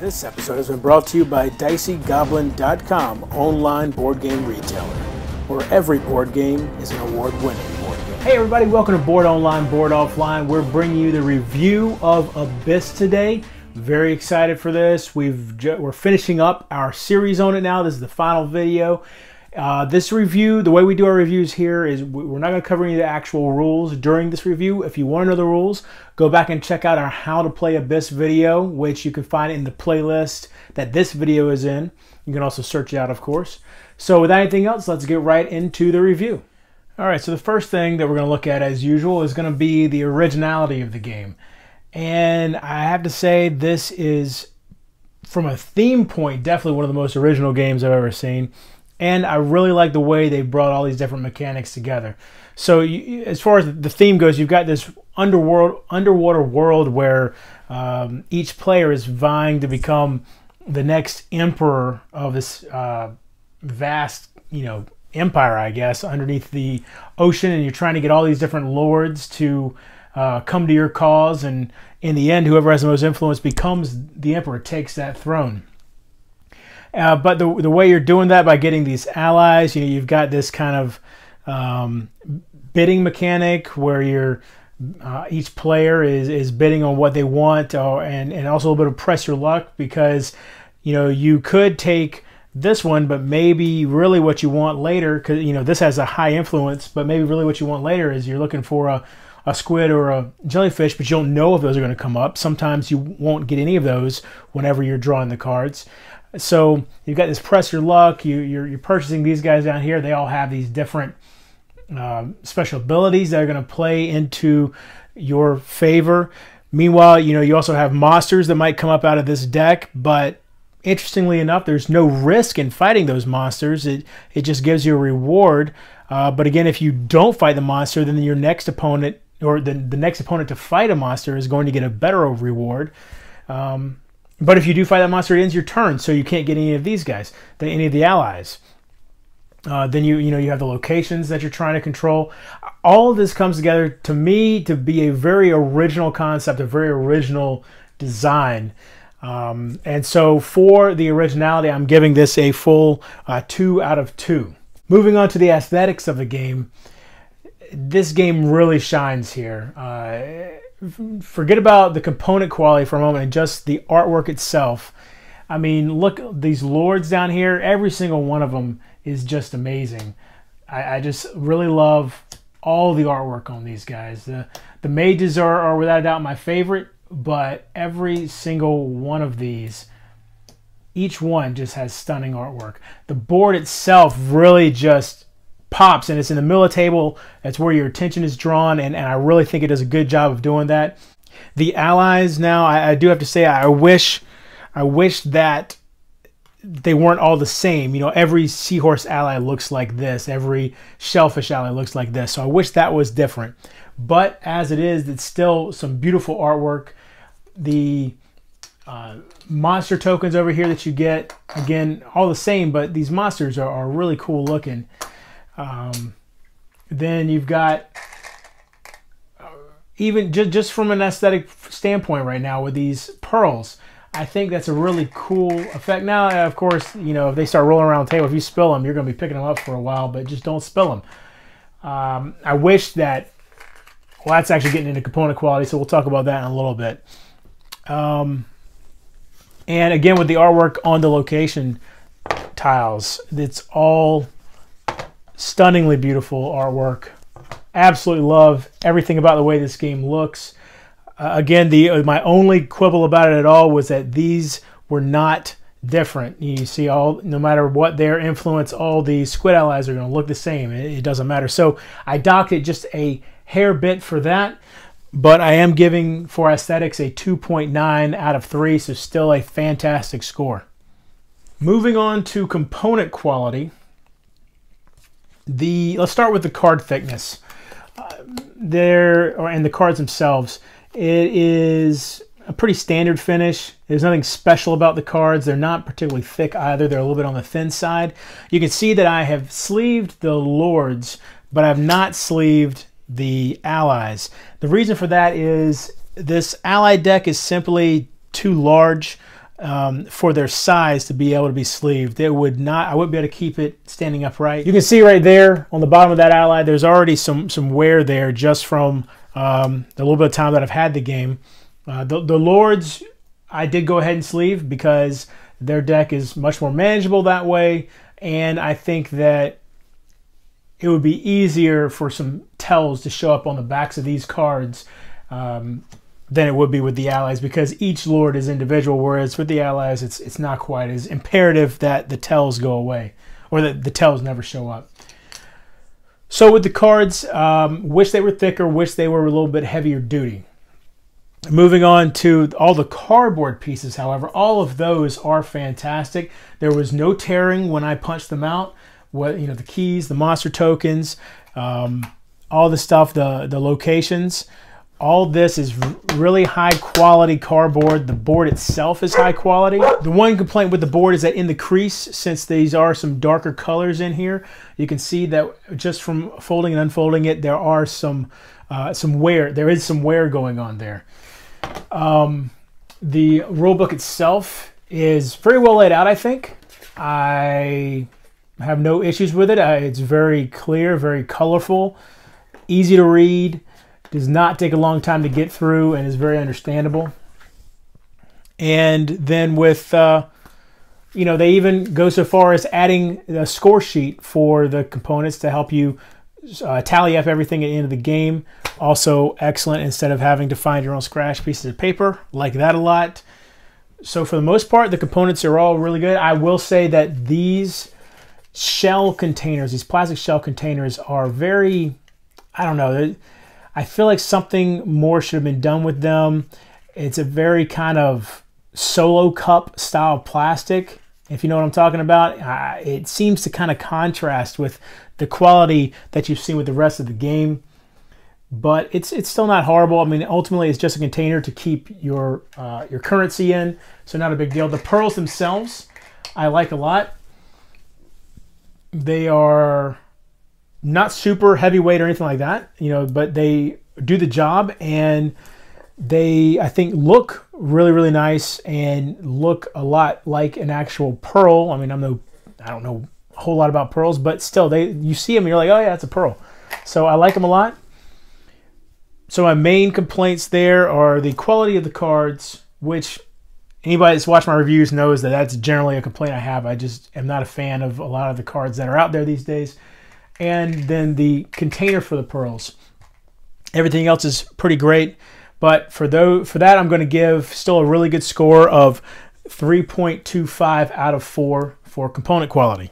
This episode has been brought to you by DiceyGoblin.com, online board game retailer, where every board game is an award-winning board game. Hey everybody, welcome to Board Online, Board Offline. We're bringing you the review of Abyss today. Very excited for this. We're finishing up our series on it now. This is the final video. This review, the way we do our reviews here is we're not going to cover any of the actual rules during this review. If you want to know the rules, go back and check out our How to Play Abyss video, which you can find in the playlist that this video is in. You can also search it out, of course. So without anything else, let's get right into the review. All right, so the first thing that we're going to look at, as usual, is going to be the originality of the game. And I have to say, this is, from a theme point, definitely one of the most original games I've ever seen. And I really like the way they brought all these different mechanics together. So as far as the theme goes, you've got this underwater world where each player is vying to become the next emperor of this vast, empire, I guess, underneath the ocean. And you're trying to get all these different lords to come to your cause. And in the end, whoever has the most influence becomes the emperor, takes that throne. But the way you're doing that by getting these allies, you've got this kind of bidding mechanic where each player is bidding on what they want, and also a little bit of press your luck, because you could take this one, but maybe really what you want later, because this has a high influence, but maybe really what you want later is you're looking for a squid or a jellyfish, but you don't know if those are going to come up. Sometimes you won't get any of those whenever you're drawing the cards. So you've got this press your luck. You're purchasing these guys down here. They all have these different special abilities that are going to play into your favor. Meanwhile, you also have monsters that might come up out of this deck, but interestingly enough, there's no risk in fighting those monsters. It just gives you a reward. But again, if you don't fight the monster, then your next opponent, or the next opponent to fight a monster, is going to get a better reward. But if you do fight that monster, it ends your turn, so you can't get any of these guys, any of the allies. Then you have the locations that you're trying to control. All of this comes together, to me, to be a very original concept, a very original design. And so for the originality, I'm giving this a full 2 out of 2. Moving on to the aesthetics of the game, this game really shines here. Forget about the component quality for a moment and just the artwork itself. I mean, look, these lords down here, every single one of them is just amazing. I just really love all the artwork on these guys. The mages are without a doubt my favorite, but every single one of these, each one just has stunning artwork. The board itself really just pops, and it's in the middle of the table. That's where your attention is drawn, and I really think it does a good job of doing that. The allies now, I do have to say, I wish that they weren't all the same. Every seahorse ally looks like this. Every shellfish ally looks like this. So I wish that was different. But as it is, it's still some beautiful artwork. The monster tokens over here that you get, again, all the same, but these monsters are really cool looking. Then you've got, even just from an aesthetic standpoint right now with these pearls, I think that's a really cool effect. Now, of course, if they start rolling around the table, if you spill them, you're going to be picking them up for a while, but just don't spill them. I wish that, well, that's actually getting into component quality, so we'll talk about that in a little bit. And again, with the artwork on the location tiles, it's all stunningly beautiful artwork. Absolutely love everything about the way this game looks. Again, my only quibble about it at all was that these were not different. You see, no matter what their influence, all the squid allies are going to look the same. It doesn't matter. So I docked it just a hair bit for that, but I am giving, for aesthetics, a 2.9 out of 3, so still a fantastic score. Moving on to component quality. Let's start with the card thickness. And the cards themselves. It is a pretty standard finish. There's nothing special about the cards. They're not particularly thick either. They're a little bit on the thin side. You can see that I have sleeved the lords, but I've not sleeved the allies. The reason for that is this ally deck is simply too large. for their size to be able to be sleeved. It would not, I wouldn't be able to keep it standing upright. You can see right there on the bottom of that ally, there's already some wear there just from the little bit of time that I've had the game. The Lords, I did go ahead and sleeve because their deck is much more manageable that way, and I think that it would be easier for some tells to show up on the backs of these cards than it would be with the allies, because each Lord is individual, whereas with the allies it's not quite as imperative that the tells go away, or that the tells never show up. So with the cards, wish they were thicker, wish they were a little bit heavier duty. Moving on to all the cardboard pieces, however, all of those are fantastic. There was no tearing when I punched them out. What, you know, the keys, the monster tokens, all the stuff, the locations, all this is really high quality cardboard. The board itself is high quality. The one complaint with the board is that in the crease, since these are some darker colors in here, you can see that just from folding and unfolding it, there are some wear. There is some wear going on there. The rulebook itself is very well laid out, I think. I have no issues with it. It's very clear, very colorful, easy to read, does not take a long time to get through, and is very understandable. And then with, you know, they even go so far as adding a score sheet for the components to help you tally up everything at the end of the game. Also excellent, instead of having to find your own scratch pieces of paper. Like that a lot. So for the most part, the components are all really good. I will say that these shell containers, these plastic shell containers, are very, I don't know, I feel like something more should have been done with them. It's a very kind of solo cup style plastic, if you know what I'm talking about. It seems to kind of contrast with the quality that you've seen with the rest of the game, but it's still not horrible. I mean, ultimately it's just a container to keep your currency in, so not a big deal. The pearls themselves I like a lot. They are not super heavyweight or anything like that, you know, but they do the job, and they, I think, look really, really nice and look a lot like an actual pearl. I mean, I don't know a whole lot about pearls, but still, you see them and you're like, oh yeah, it's a pearl. So I like them a lot. So my main complaints there are the quality of the cards, which anybody that's watched my reviews knows that that's generally a complaint I have. I just am not a fan of a lot of the cards that are out there these days. And then the container for the pearls. Everything else is pretty great, but for that I'm going to give still a really good score of 3.25 out of 4 for component quality.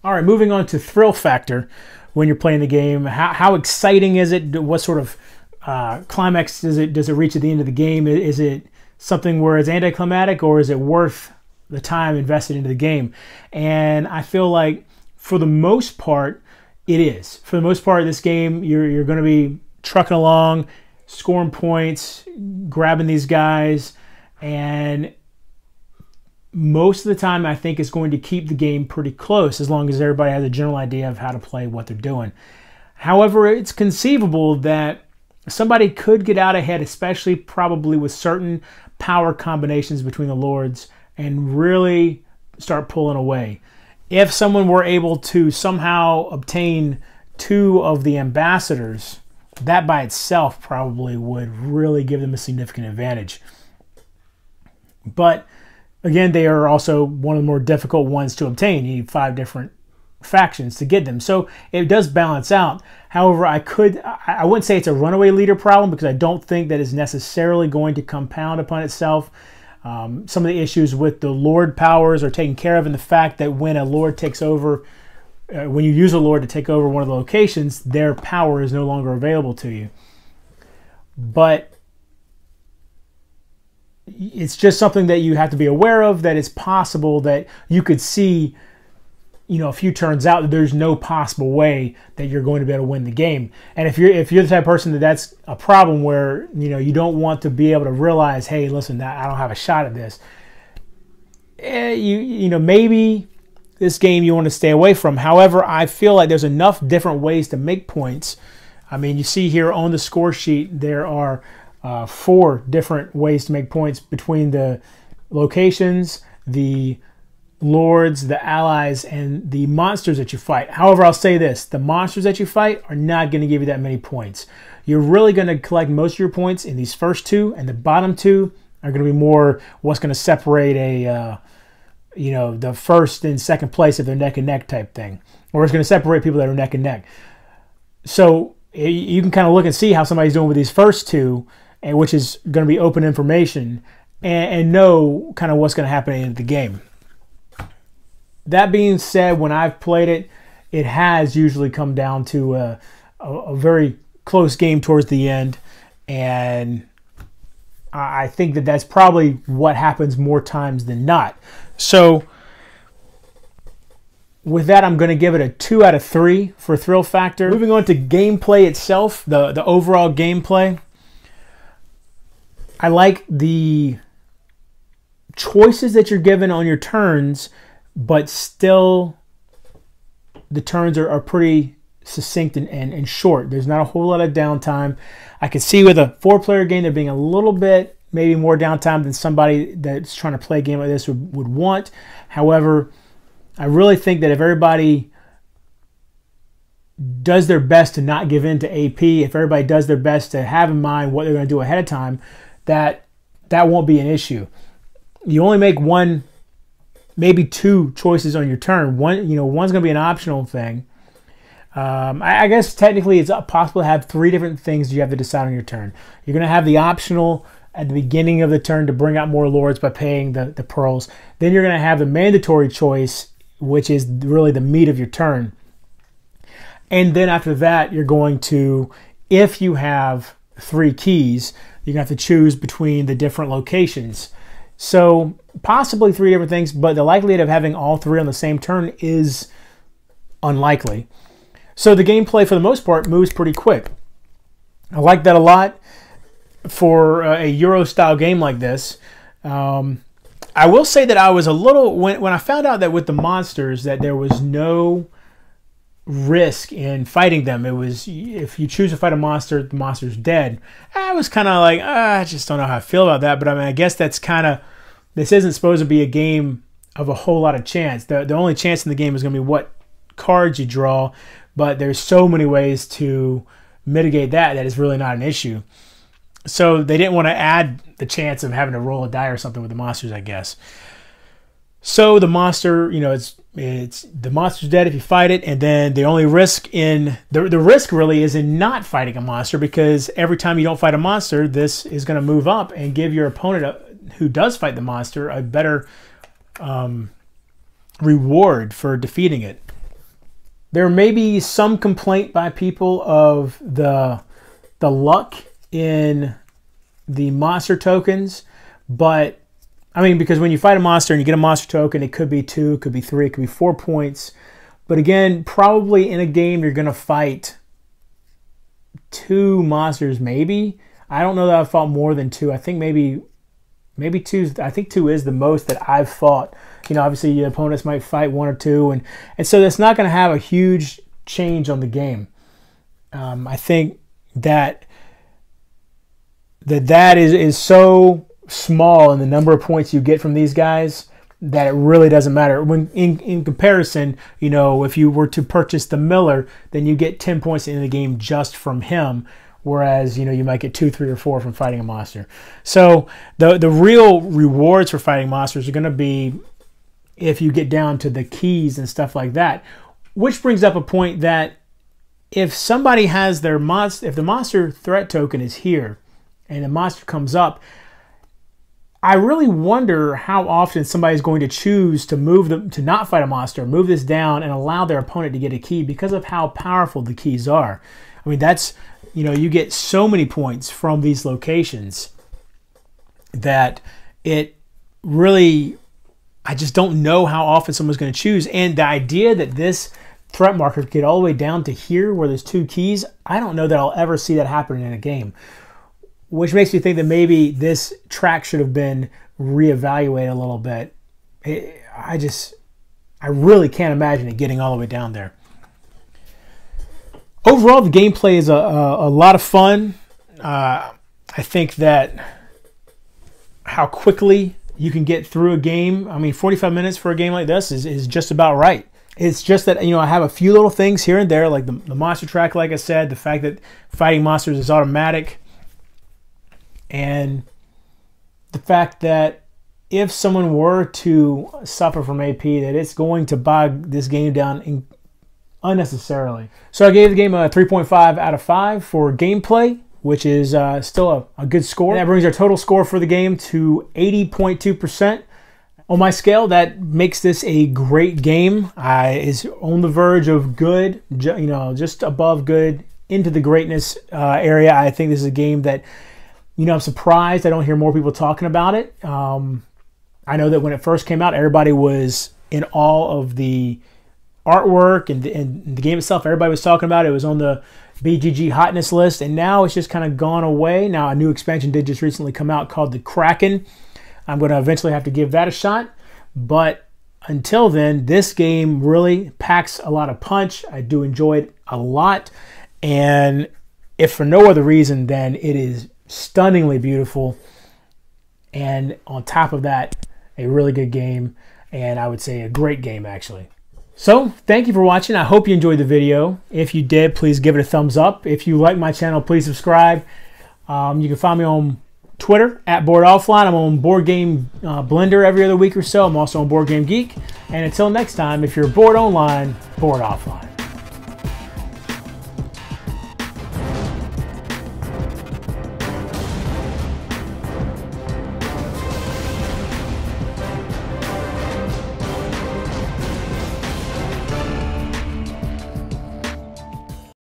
All right, moving on to thrill factor when you're playing the game. How exciting is it? What sort of climax does it reach at the end of the game? Is it something where it's anticlimactic, or is it worth the time invested into the game? And I feel like for the most part, it is. For the most part of this game, you're going to be trucking along, scoring points, grabbing these guys, and most of the time I think it's going to keep the game pretty close as long as everybody has a general idea of how to play what they're doing. However, it's conceivable that somebody could get out ahead, especially probably with certain power combinations between the Lords, and really start pulling away. If someone were able to somehow obtain 2 of the ambassadors, that by itself probably would really give them a significant advantage. But again, they are also one of the more difficult ones to obtain. You need 5 different factions to get them. So it does balance out. However, I wouldn't say it's a runaway leader problem, because I don't think that is necessarily going to compound upon itself. Some of the issues with the Lord powers are taken care of in the fact that when a Lord takes over, when you use a Lord to take over one of the locations, their power is no longer available to you. But it's just something that you have to be aware of, that it's possible that you could see, you know, a few turns out that there's no possible way that you're going to be able to win the game. And if you're the type of person that's a problem, where, you know, you don't want to be able to realize, hey, listen, I don't have a shot at this. You know, maybe this game you want to stay away from. However, I feel like there's enough different ways to make points. I mean, you see here on the score sheet, there are 4 different ways to make points between the locations, the lords, the allies, and the monsters that you fight. However, I'll say this, the monsters that you fight are not going to give you that many points. You're really going to collect most of your points in these first two, and the bottom two are going to be more what's going to separate a, you know, the first and second place if they're neck and neck type thing. Or it's going to separate people that are neck and neck. So you can kind of look and see how somebody's doing with these first two, and which is going to be open information, and know kind of what's going to happen in the game. That being said, when I've played it, it has usually come down to a very close game towards the end, and I think that that's probably what happens more times than not. So with that, I'm going to give it a 2 out of 3 for thrill factor. Moving on to gameplay itself, the overall gameplay. I like the choices that you're given on your turns, but still the turns are pretty succinct and short. There's not a whole lot of downtime. I could see with a 4-player game there being a little bit maybe more downtime than somebody that's trying to play a game like this would want. However, I really think that if everybody does their best to not give in to AP, if everybody does their best to have in mind what they're going to do ahead of time, that won't be an issue. You only make one, maybe 2 choices on your turn. One's going to be an optional thing. I guess technically it's possible to have 3 different things you have to decide on your turn. You're going to have the optional at the beginning of the turn to bring out more lords by paying the pearls. Then you're going to have the mandatory choice, which is really the meat of your turn. And then after that, you're going to, if you have 3 keys, you're going to have to choose between the different locations. So possibly 3 different things, but the likelihood of having all 3 on the same turn is unlikely. So the gameplay, for the most part, moves pretty quick. I like that a lot for a Euro-style game like this. I will say that I was a little, when I found out that with the monsters that there was no risk in fighting them. It was, if you choose to fight a monster, the monster's dead. I was kind of like, I just don't know how I feel about that. But I mean, I guess that's kind of, this isn't supposed to be a game of a whole lot of chance. The only chance in the game is going to be what cards you draw. But there's so many ways to mitigate that it's really not an issue. So they didn't want to add the chance of having to roll a die or something with the monsters, I guess. So the monster, you know, it's the monster's dead if you fight it, and then the only risk in the risk really is in not fighting a monster, because every time you don't fight a monster, this is going to move up and give your opponent who does fight the monster a better reward for defeating it. There may be some complaint by people of the luck in the monster tokens, but I mean, because when you fight a monster and you get a monster token, it could be 2, it could be 3, it could be 4 points. But again, probably in a game you're going to fight 2 monsters, maybe. I don't know that I've fought more than 2. I think maybe 2. I think 2 is the most that I've fought. You know, obviously your opponents might fight 1 or 2, and so that's not going to have a huge change on the game. I think that is so small in the number of points you get from these guys that it really doesn't matter. When in comparison, you know, if you were to purchase the Miller, then you get 10 points in the game just from him, whereas, you know, you might get 2, 3, or 4 from fighting a monster. So the real rewards for fighting monsters are going to be if you get down to the keys and stuff like that. Which brings up a point that if somebody has their monster, if the monster threat token is here and the monster comes up, I really wonder how often somebody's going to choose to move them, to not fight a monster, move this down and allow their opponent to get a key because of how powerful the keys are. I mean, that's, you know, you get so many points from these locations that it really, I just don't know how often someone's going to choose. And the idea that this threat marker could get all the way down to here where there's 2 keys, I don't know that I'll ever see that happen in a game. Which makes me think that maybe this track should have been reevaluated a little bit. I really can't imagine it getting all the way down there. Overall, the gameplay is a lot of fun. I think that how quickly you can get through a game. I mean, 45 minutes for a game like this is just about right. It's just that, you know, I have a few little things here and there, like the monster track, like I said, the fact that fighting monsters is automatic, and the fact that if someone were to suffer from AP, that it's going to bog this game down unnecessarily. So I gave the game a 3.5 out of 5 for gameplay, which is still a good score. And that brings our total score for the game to 80.2%. On my scale, that makes this a great game. It's on the verge of good, you know, just above good, into the greatness area. I think this is a game that, you know, I'm surprised I don't hear more people talking about it. I know that when it first came out, everybody was in awe of the artwork and the game itself. Everybody was talking about it. It was on the BGG hotness list, and now it's just kind of gone away. Now a new expansion did just recently come out called the Kraken. I'm going to eventually have to give that a shot, but until then, this game really packs a lot of punch. I do enjoy it a lot, and if for no other reason than it is stunningly beautiful, and on top of that, a really good game, and I would say a great game actually. So thank you for watching. I hope you enjoyed the video. If you did, please give it a thumbs up. If you like my channel, please subscribe. You can find me on Twitter at boredonlineboardoffline. I'm on Board Game Blender every other week or so. I'm also on Board Game Geek. And until next time, if you're bored online, board offline.